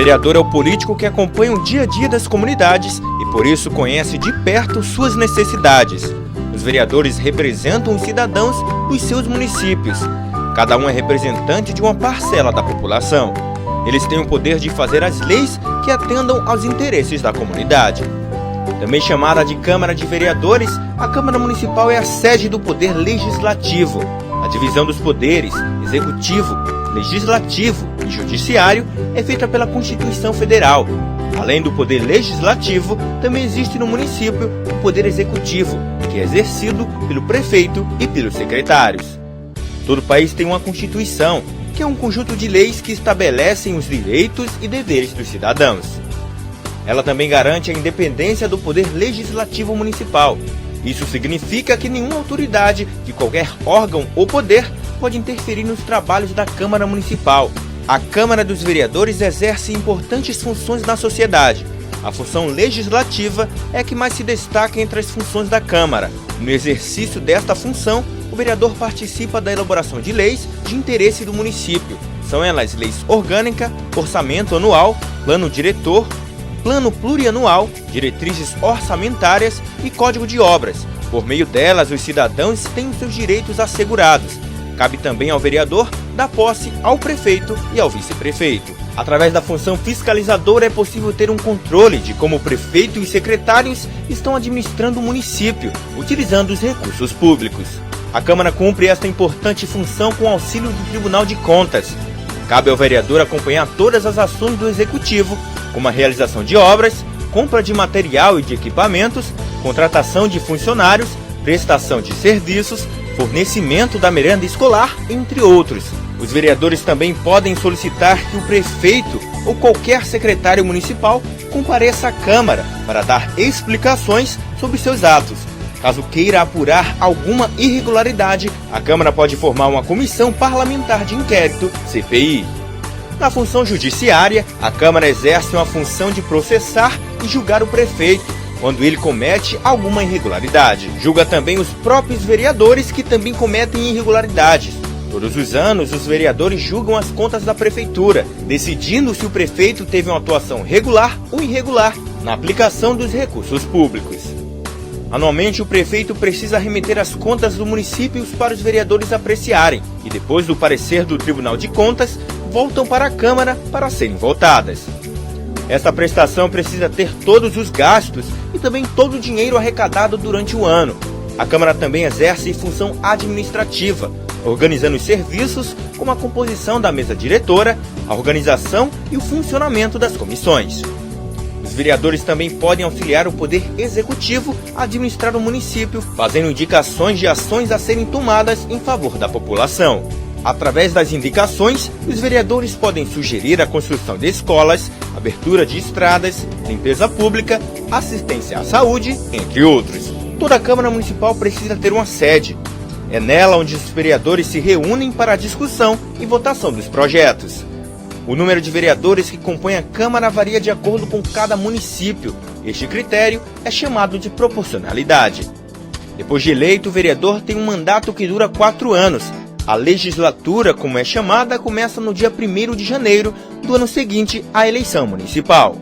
vereador é o político que acompanha o dia a dia das comunidades e por isso conhece de perto suas necessidades. Os vereadores representam os cidadãos dos seus municípios. Cada um é representante de uma parcela da população. Eles têm o poder de fazer as leis que atendam aos interesses da comunidade. Também chamada de Câmara de Vereadores, a Câmara Municipal é a sede do Poder Legislativo. A divisão dos poderes, Executivo, Legislativo e Judiciário, é feita pela Constituição Federal. Além do Poder Legislativo, também existe no município o Poder Executivo, que é exercido pelo prefeito e pelos secretários. Todo país tem uma Constituição, que é um conjunto de leis que estabelecem os direitos e deveres dos cidadãos. Ela também garante a independência do Poder Legislativo Municipal. Isso significa que nenhuma autoridade de qualquer órgão ou poder pode interferir nos trabalhos da Câmara Municipal. A Câmara dos Vereadores exerce importantes funções na sociedade. A função legislativa é a que mais se destaca entre as funções da Câmara. No exercício desta função, o vereador participa da elaboração de leis de interesse do município. São elas leis orgânica, orçamento anual, plano diretor, plano plurianual, diretrizes orçamentárias e código de obras. Por meio delas, os cidadãos têm os seus direitos assegurados. Cabe também ao vereador dar posse ao prefeito e ao vice-prefeito. Através da função fiscalizadora é possível ter um controle de como o prefeito e os secretários estão administrando o município, utilizando os recursos públicos. A Câmara cumpre esta importante função com auxílio do Tribunal de Contas. Cabe ao vereador acompanhar todas as ações do Executivo, como a realização de obras, compra de material e de equipamentos, contratação de funcionários, prestação de serviços, fornecimento da merenda escolar, entre outros. Os vereadores também podem solicitar que o prefeito ou qualquer secretário municipal compareça à Câmara para dar explicações sobre seus atos. Caso queira apurar alguma irregularidade, a Câmara pode formar uma comissão parlamentar de inquérito, CPI. Na função judiciária, a Câmara exerce uma função de processar e julgar o prefeito, quando ele comete alguma irregularidade. Julga também os próprios vereadores que também cometem irregularidades. Todos os anos, os vereadores julgam as contas da prefeitura, decidindo se o prefeito teve uma atuação regular ou irregular na aplicação dos recursos públicos. Anualmente, o prefeito precisa remeter as contas do município para os vereadores apreciarem e, depois do parecer do Tribunal de Contas, voltam para a Câmara para serem votadas. Esta prestação precisa ter todos os gastos e também todo o dinheiro arrecadado durante o ano. A Câmara também exerce função administrativa, organizando os serviços como a composição da mesa diretora, a organização e o funcionamento das comissões. Os vereadores também podem auxiliar o Poder Executivo a administrar o município, fazendo indicações de ações a serem tomadas em favor da população. Através das indicações, os vereadores podem sugerir a construção de escolas, abertura de estradas, limpeza pública, assistência à saúde, entre outros. Toda a Câmara Municipal precisa ter uma sede. É nela onde os vereadores se reúnem para a discussão e votação dos projetos. O número de vereadores que compõem a Câmara varia de acordo com cada município. Este critério é chamado de proporcionalidade. Depois de eleito, o vereador tem um mandato que dura 4 anos. A legislatura, como é chamada, começa no dia 1º de janeiro do ano seguinte à eleição municipal.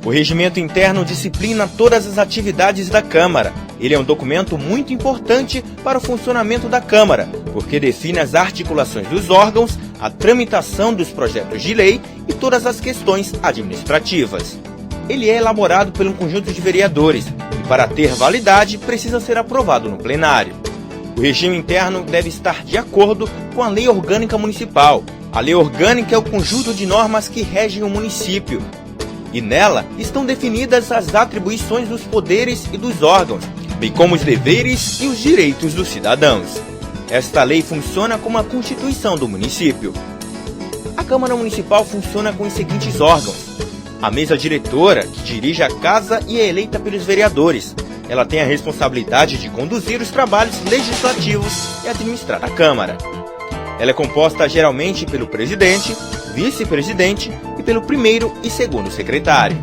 O regimento interno disciplina todas as atividades da Câmara. Ele é um documento muito importante para o funcionamento da Câmara, porque define as articulações dos órgãos, a tramitação dos projetos de lei e todas as questões administrativas. Ele é elaborado por um conjunto de vereadores e, para ter validade, precisa ser aprovado no plenário. O regime interno deve estar de acordo com a Lei Orgânica Municipal. A Lei Orgânica é o conjunto de normas que regem o município. E nela estão definidas as atribuições dos poderes e dos órgãos, bem como os deveres e os direitos dos cidadãos. Esta lei funciona como a Constituição do município. A Câmara Municipal funciona com os seguintes órgãos: a mesa diretora, que dirige a casa e é eleita pelos vereadores. Ela tem a responsabilidade de conduzir os trabalhos legislativos e administrar a Câmara. Ela é composta geralmente pelo presidente, vice-presidente e pelo primeiro e segundo secretário.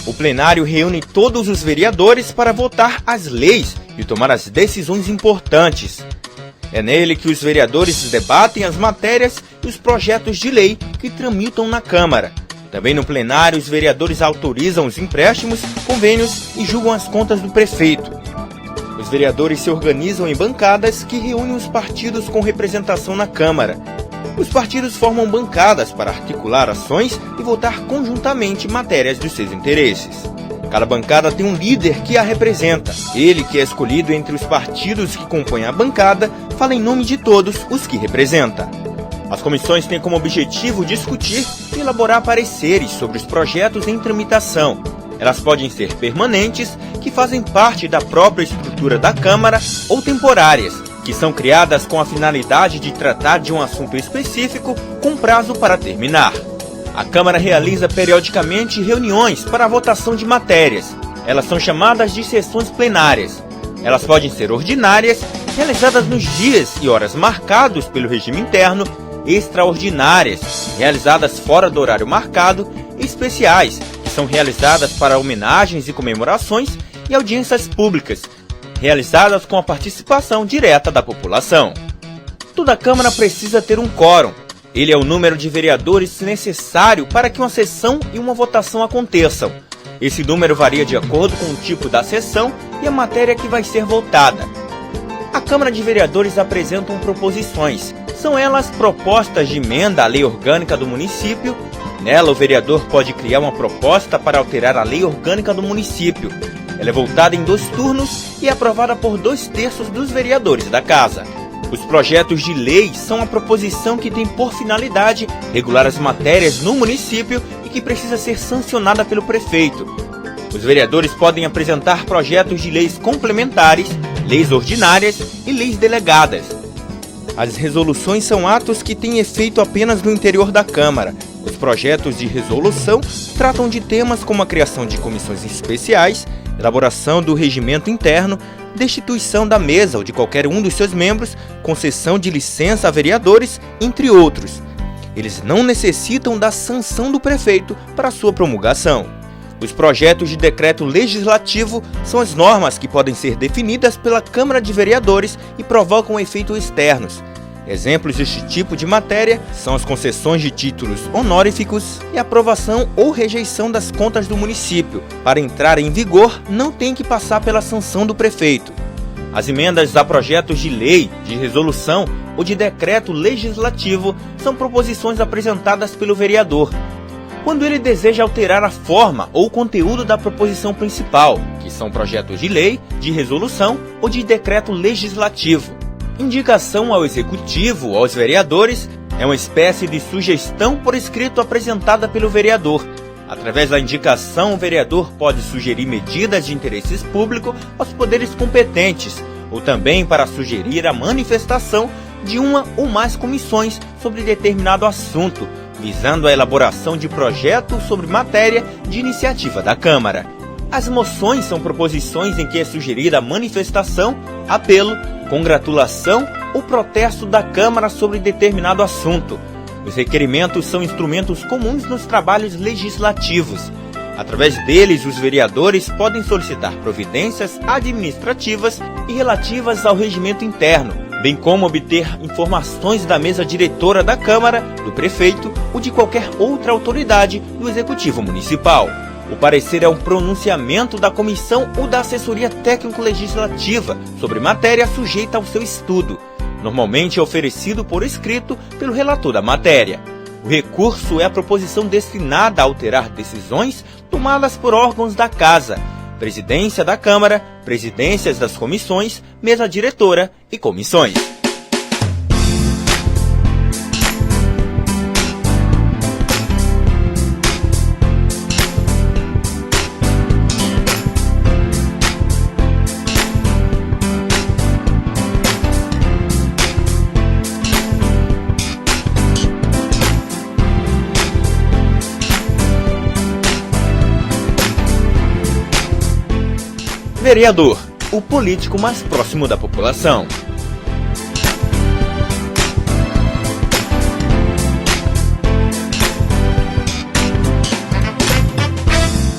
O plenário reúne todos os vereadores para votar as leis e tomar as decisões importantes. É nele que os vereadores debatem as matérias e os projetos de lei que tramitam na Câmara. Também no plenário, os vereadores autorizam os empréstimos, convênios e julgam as contas do prefeito. Os vereadores se organizam em bancadas que reúnem os partidos com representação na Câmara. Os partidos formam bancadas para articular ações e votar conjuntamente matérias dos seus interesses. Cada bancada tem um líder que a representa. Ele, que é escolhido entre os partidos que compõem a bancada, fala em nome de todos os que representa. As comissões têm como objetivo discutir e elaborar pareceres sobre os projetos em tramitação. Elas podem ser permanentes, que fazem parte da própria estrutura da Câmara, ou temporárias, que são criadas com a finalidade de tratar de um assunto específico com prazo para terminar. A Câmara realiza periodicamente reuniões para a votação de matérias. Elas são chamadas de sessões plenárias. Elas podem ser ordinárias, realizadas nos dias e horas marcados pelo regime interno, extraordinárias, realizadas fora do horário marcado, e especiais, que são realizadas para homenagens e comemorações, e audiências públicas, realizadas com a participação direta da população. Toda Câmara precisa ter um quórum. Ele é o número de vereadores necessário para que uma sessão e uma votação aconteçam. Esse número varia de acordo com o tipo da sessão e a matéria que vai ser votada. A Câmara de Vereadores apresentam proposições. São elas propostas de emenda à lei orgânica do município. Nela, o vereador pode criar uma proposta para alterar a lei orgânica do município. Ela é votada em 2 turnos e é aprovada por 2/3 dos vereadores da Casa. Os projetos de lei são a proposição que tem por finalidade regular as matérias no município e que precisa ser sancionada pelo prefeito. Os vereadores podem apresentar projetos de leis complementares, leis ordinárias e leis delegadas. As resoluções são atos que têm efeito apenas no interior da Câmara. Os projetos de resolução tratam de temas como a criação de comissões especiais, elaboração do regimento interno, destituição da mesa ou de qualquer um dos seus membros, concessão de licença a vereadores, entre outros. Eles não necessitam da sanção do prefeito para sua promulgação. Os projetos de decreto legislativo são as normas que podem ser definidas pela Câmara de Vereadores e provocam efeitos externos. Exemplos deste tipo de matéria são as concessões de títulos honoríficos e a aprovação ou rejeição das contas do município. Para entrar em vigor, não tem que passar pela sanção do prefeito. As emendas a projetos de lei, de resolução ou de decreto legislativo são proposições apresentadas pelo vereador, quando ele deseja alterar a forma ou conteúdo da proposição principal, que são projetos de lei, de resolução ou de decreto legislativo. Indicação ao Executivo ou aos vereadores é uma espécie de sugestão por escrito apresentada pelo vereador. Através da indicação, o vereador pode sugerir medidas de interesse público aos poderes competentes, ou também para sugerir a manifestação de uma ou mais comissões sobre determinado assunto, visando a elaboração de projeto sobre matéria de iniciativa da Câmara. As moções são proposições em que é sugerida a manifestação, apelo, congratulação ou protesto da Câmara sobre determinado assunto. Os requerimentos são instrumentos comuns nos trabalhos legislativos. Através deles, os vereadores podem solicitar providências administrativas e relativas ao regimento interno, bem como obter informações da mesa diretora da Câmara, do prefeito ou de qualquer outra autoridade do Executivo Municipal. O parecer é um pronunciamento da comissão ou da assessoria técnico-legislativa sobre matéria sujeita ao seu estudo. Normalmente é oferecido por escrito pelo relator da matéria. O recurso é a proposição destinada a alterar decisões tomadas por órgãos da Casa, Presidência da Câmara, Presidências das Comissões, Mesa Diretora e Comissões. Vereador, o político mais próximo da população.